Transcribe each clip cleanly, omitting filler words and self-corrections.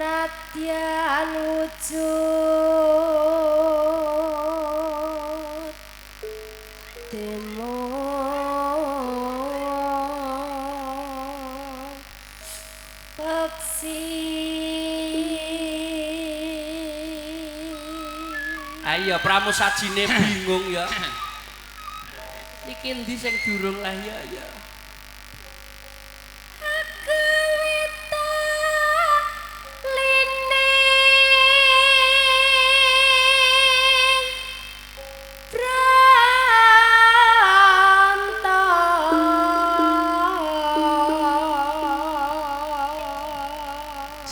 Nadyan wujud peksi ayo pramusajine bingung ya iki endi sing durung lah ya ya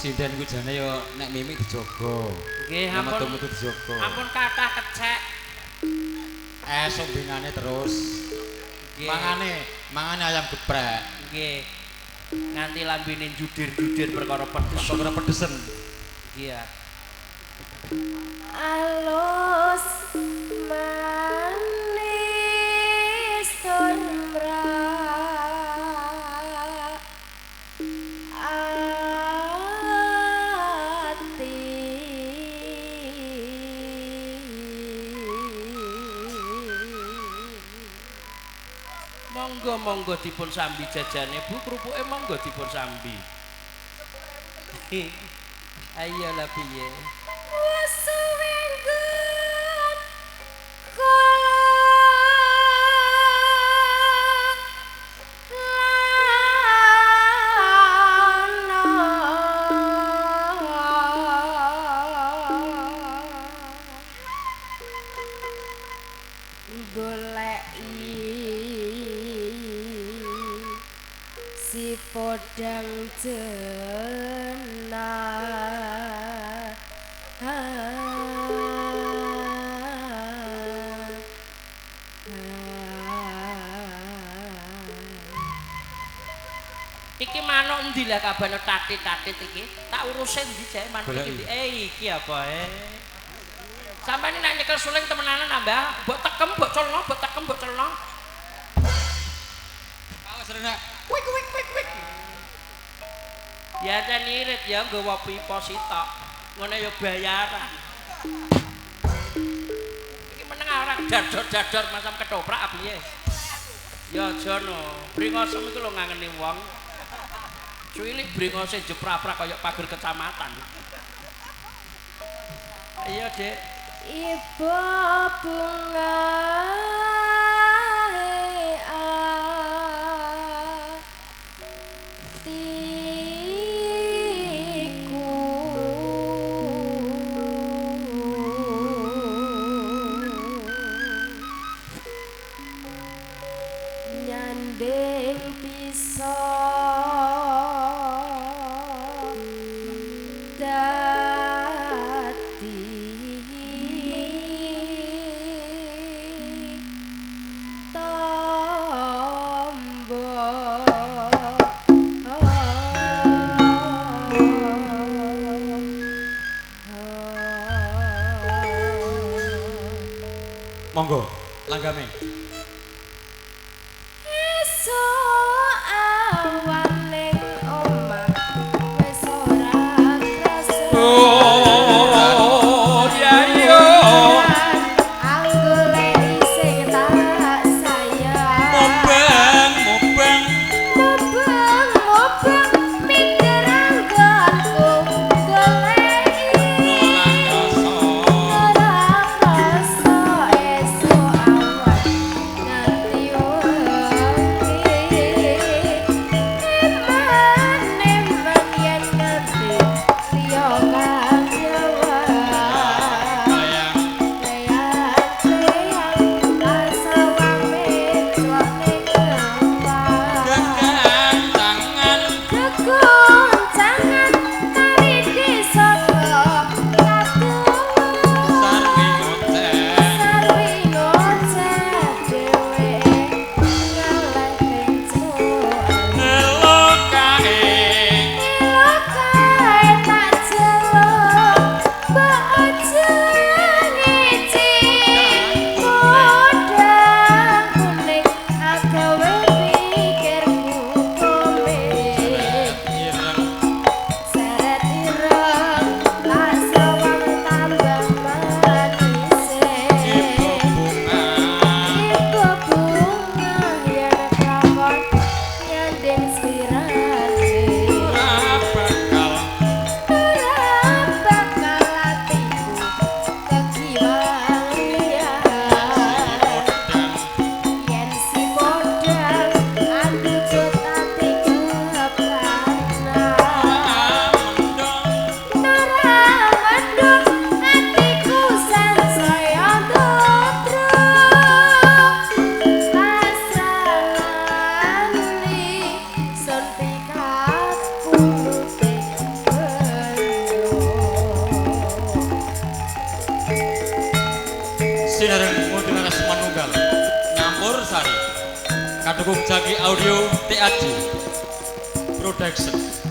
Sinden ku jane yo nek mimi dijogo. Nggih, ampun. Metu-metu dijogo. Ampun kathah kecek. Sumbingane terus. Nggih. Mangane ayam geprek. Nggih. Nganti lambene judir-judir perkara pedes. Perkara pedesen. Nggih ya. alus manis turmra Monggo dipun sambi jajane Bu, krupuke monggo dipun sambi. Ayo lah piye. wis suwe si podang jenah Iki manuk endi lah kabane tatit-tatit iki? Tak urusin ndi jae manuk iki. Iki apa Sampeyan nek nyekel suling temenanan ambah, mbok tekem, mbok colno, mbok tekem, mbok colno. Awas renek. Wik wik wik wik. Ya ten irit ya nggawa pipa sitok. Ngono ya bayaran. Iki meneng orang dador-dador macam ketoprak piye? Ya aja no. Bringosem iku lho ngangeni wong. Cuwilik bringose jeprak-prak kaya pager kecamatan. Ayo, Dik. ibu bunga nyanding pisau Monggo, langgame. esuk awan ning omah wis ora krasa Ya yo. anggone sing tak sayang Mobang. mubeng mikir anggonku goleki ora rasa esuk awan nganti wengi eman yen nganti liya Kadukung Jaki Audio TAJ Production.